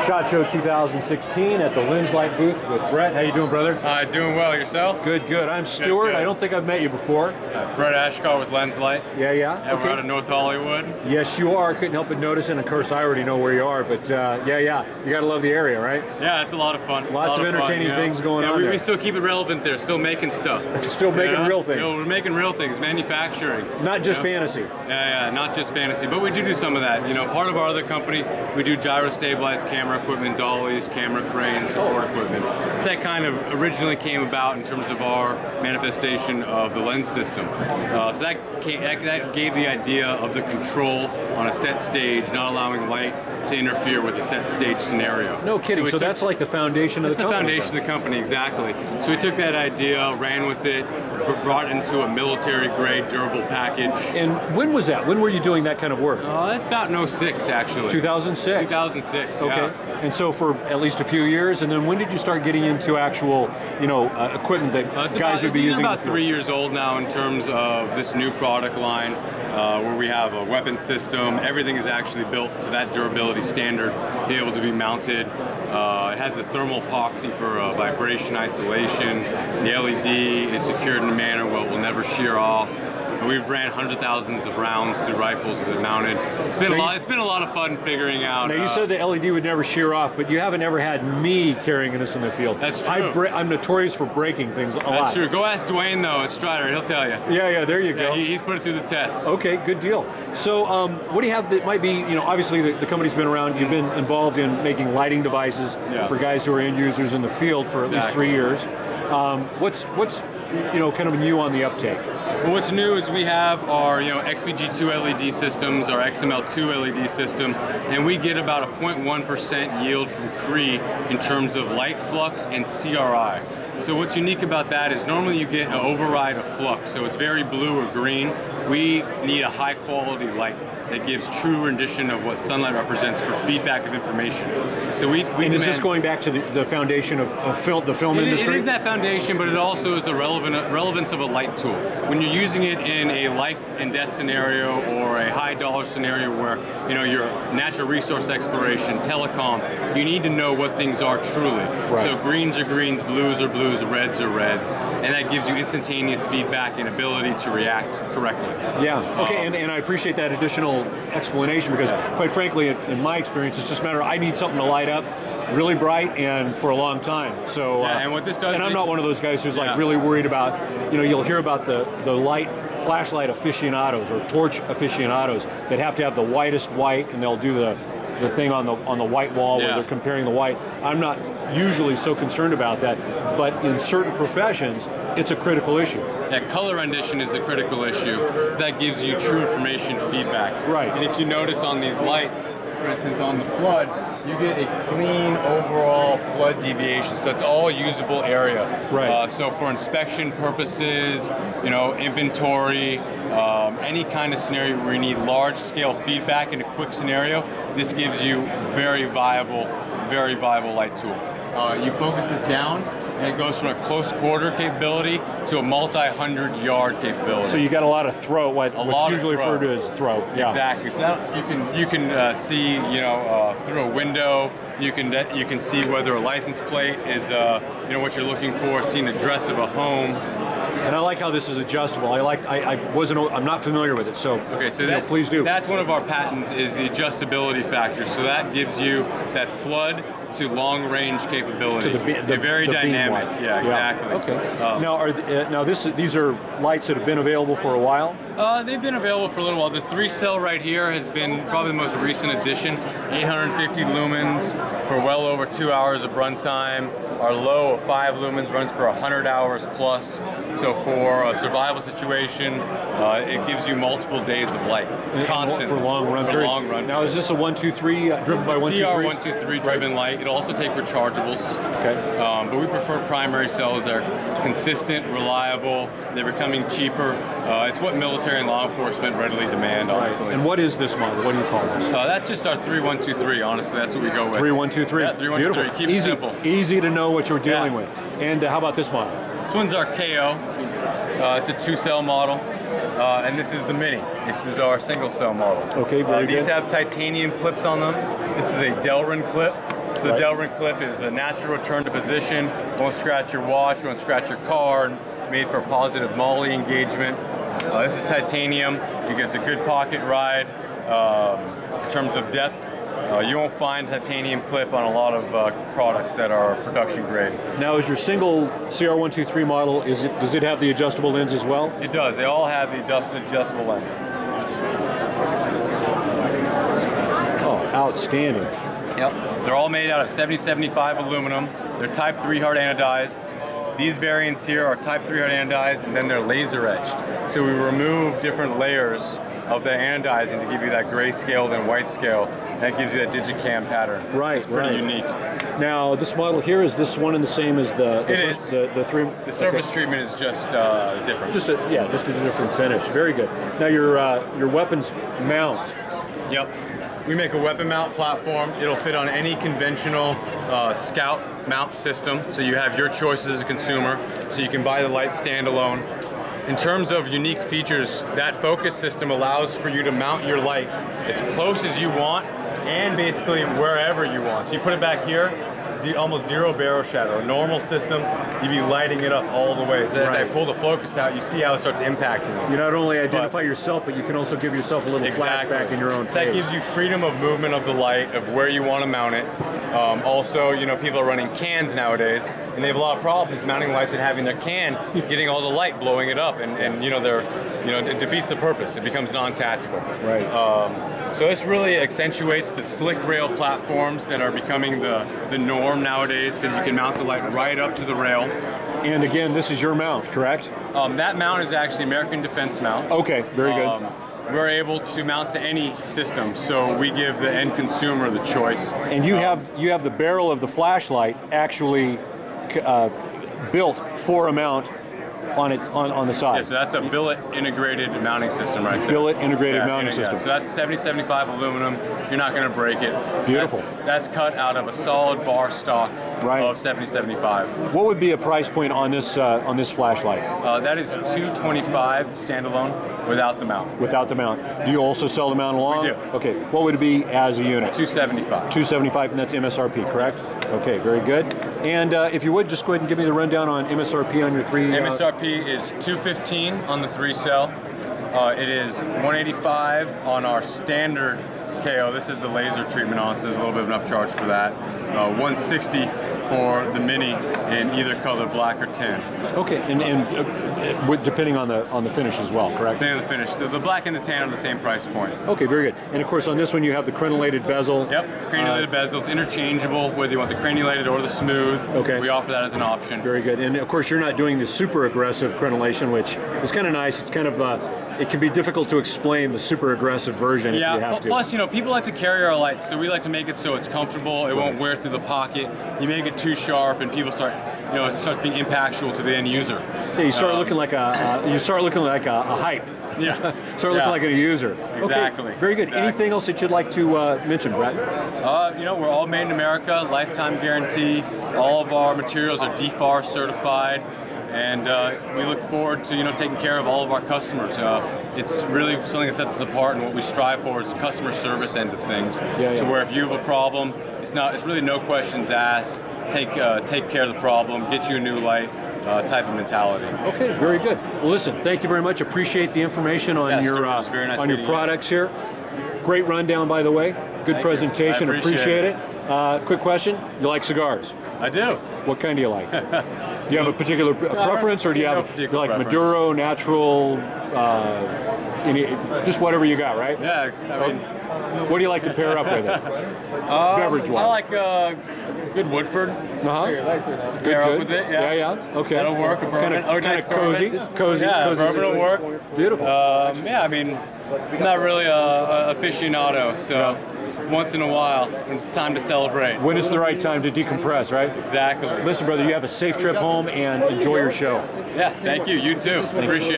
SHOT Show 2016 at the Lenslight booth with Brett. How you doing, brother? Doing well. Yourself? Good, good. I'm Stuart. Good. I don't think I've met you before. Brett Ashcott with Lenslight. Yeah. And we're out of North Hollywood. Yes, you are. Couldn't help but notice, and of course, I already know where you are. But yeah. You got to love the area, right? Yeah, it's a lot of fun. Lots of entertaining things going on there. We still keep it relevant there. Still making stuff. Still making real things. We're making real things. Manufacturing. Not just fantasy. Yeah. Not just fantasy, but we do some of that. Part of our other company, we do gyro stabilized camera equipment, dollies, camera cranes, support equipment. So that kind of originally came about in terms of our manifestation of the lens system. So that gave the idea of the control on a set stage, not allowing light to interfere with a set stage scenario. No kidding. So that's like the foundation of the company. That's the foundation of the company, exactly. So we took that idea, ran with it, brought it into a military-grade durable package. And when was that? When were you doing that kind of work? That's about in 06, actually. 2006? 2006, okay. Yeah. And so for at least a few years, and then when did you start getting into actual, equipment that guys would be using? It's about 3 years old now in terms of this new product line, where we have a weapon system. Everything is actually built to that durability standard, be able to be mounted. It has a thermal epoxy for vibration isolation. The LED is secured in a manner where it will never shear off. And we've ran hundreds of thousands of rounds through rifles that are mounted. It's been a lot of fun figuring out. Now you said the LED would never shear off, but you haven't ever had me carrying this in the field. That's true. I'm notorious for breaking things a lot. That's true. Go ask Dwayne though at Strider; he'll tell you. Yeah. There you go. He's put it through the test. Okay, good deal. So, what do you have that might be? Obviously the company's been around. You've been involved in making lighting devices for guys who are end users in the field for at least 3 years. What's kind of new on the uptake? Well, what's new is we have our XPG2 LED systems, our XML2 LED system, and we get about a 0.1% yield from Cree in terms of light flux and CRI. So what's unique about that is normally you get an override of flux, so it's very blue or green. We need a high quality light that gives true rendition of what sunlight represents for feedback of information. So we and is this going back to the foundation of the film industry? It is that foundation, but it also is the relevance of a light tool. When you're using it in a life and death scenario or a high dollar scenario where your natural resource exploration, telecom, you need to know what things are truly. Right. So greens are greens, blues are blues, reds are reds, and that gives you instantaneous feedback and ability to react correctly. Yeah. Okay. And I appreciate that additional explanation because, quite frankly, in my experience, it's just a matter of I need something to light up really bright and for a long time. So, and what this does, and I'm not one of those guys who's like really worried about, you'll hear about the light flashlight aficionados or torch aficionados that have to have the whitest white, and they'll do the thing on the white wall where they're comparing the white. I'm not usually so concerned about that, but in certain professions, it's a critical issue. Yeah, color rendition is the critical issue, because that gives you true information feedback. Right. And if you notice on these lights, for instance on the flood, you get a clean overall flood deviation, so it's all usable area. Right. So for inspection purposes, inventory, any kind of scenario where you need large scale feedback in a quick scenario, this gives you very viable light tool. You focus this down, and it goes from a close quarter capability to a multi-100-yard capability. So you got a lot of throw, what's usually referred to as throw. Yeah. Exactly. So now you can see through a window. You can see whether a license plate is what you're looking for. See an address of a home. And I like how this is adjustable. I'm not familiar with it, so okay. So please do. That's one of our patents is the adjustability factor. So that gives you that flood to long range capability. To They're very dynamic. Yeah, exactly. Okay. These are lights that have been available for a while? They've been available for a little while. The 3-cell right here has been probably the most recent addition. 850 lumens for well over 2 hours of runtime. Our low of 5 lumens runs for 100 hours plus. So for a survival situation, it gives you multiple days of light, constant for long run periods. Now, is this a 123 driven by 123? CR123 driven light. It'll also take rechargeables. Okay. But we prefer primary cells. They're consistent, reliable. They're becoming cheaper. It's what military and law enforcement readily demand, honestly. And what is this model? What do you call this? That's just our 3123. Honestly, that's what we go with. 3123. Yeah, 3123. Keep it simple. Easy to know what you're dealing with. And how about this model? This one's our KO. It's a 2-cell model. And this is the Mini. This is our single cell model. Okay, very good. These have titanium clips on them. This is a Delrin clip. So the Delrin clip is a natural return to position, won't scratch your watch, won't scratch your car, made for positive MOLLE engagement. This is titanium. It gets a good pocket ride. In terms of depth, you won't find titanium clip on a lot of products that are production grade. Now, is your single CR123 model, does it have the adjustable lens as well? It does. They all have the adjustable lens. Oh, outstanding. Yep. They're all made out of 7075 aluminum. They're Type 3 hard anodized. These variants here are Type 3 hard anodized, and then they're laser etched. So we remove different layers of the anodizing to give you that gray scaled and white scale, and it gives you that digicam pattern. Right, it's pretty unique. Now, this model here, is this one and the same as the The surface treatment is just different. Just a different finish. Very good. Now, your weapons mount. Yep. We make a weapon mount platform. It'll fit on any conventional Scout mount system, so you have your choices as a consumer, so you can buy the light standalone. In terms of unique features, that focus system allows for you to mount your light as close as you want and basically wherever you want. So you put it back here, almost zero barrel shadow. A normal system, you'd be lighting it up all the way. So as I pull the focus out, you see how it starts impacting you. You not only identify yourself, but you can also give yourself a little flashback in your own So that gives you freedom of movement of the light, of where you want to mount it. Also, people are running cans nowadays, and they have a lot of problems mounting lights and having their can getting all the light, blowing it up, and it defeats the purpose. It becomes non-tactical. Right. So this really accentuates the slick rail platforms that are becoming the norm nowadays, because you can mount the light right up to the rail. And again, this is your mount, correct? That mount is actually American Defense mount. Okay, very good. We're able to mount to any system, so we give the end consumer the choice. And you have the barrel of the flashlight actually built for a mount on the side. Yeah, so that's a billet integrated mounting system right there. Billet integrated mounting system. Yeah, so that's 7075 aluminum. You're not going to break it. Beautiful. That's cut out of a solid bar stock of 7075. What would be a price point on this flashlight? That is $225 standalone without the mount. Without the mount. Do you also sell the mount along? We do. Okay. What would it be as a unit? $275. $275, and that's MSRP, correct? Okay, very good. And if you would, just go ahead and give me the rundown on MSRP on your three. MSRP is $215 on the 3-cell. It is $185 on our standard KO. This is the laser treatment on, so there's a little bit of an upcharge for that. $160 for the mini in either color, black or tan. Okay, and depending on the finish as well, correct? Depending on the finish. The black and the tan are the same price point. Okay, very good. And of course, on this one, you have the crenulated bezel. Yep, crenulated bezel. It's interchangeable, whether you want the crenulated or the smooth. Okay. We offer that as an option. Very good. And of course, you're not doing the super aggressive crenellation, which is kind of nice. It's kind of it can be difficult to explain the super aggressive version if you have to. Plus, people like to carry our lights, so we like to make it so it's comfortable. It won't wear through the pocket. You make it too sharp, and people start, it starts being impactful to the end user. Yeah, you start looking like a hype. Yeah. Start looking like a user. Exactly. Okay, very good. Exactly. Anything else that you'd like to mention, Brett? We're all made in America, lifetime guarantee. All of our materials are DFAR certified, and we look forward to taking care of all of our customers. It's really something that sets us apart, and what we strive for is the customer service end of things. To where if you have a problem, it's really no questions asked. Take care of the problem, get you a new light. Type of mentality. Okay, very good. Well, listen, thank you very much. Appreciate the information on your products here. Great rundown, by the way. Good presentation. Appreciate it. Quick question: you like cigars? I do. What kind do you like? Do you have a particular preference, or do you have Maduro, natural, just whatever you got, right? Yeah. What do you like to pair up with it? Beverage-wise. I like good Woodford. To pair up with it. Yeah. Okay. That'll work. Kind of cozy. Yeah, bourbon will work. Beautiful. I'm not really a aficionado, so. Once in a while, when it's time to celebrate. When is the right time to decompress, right? Exactly. Listen, brother, you have a safe trip home and enjoy your show. Yeah, thank you. You too. Appreciate it.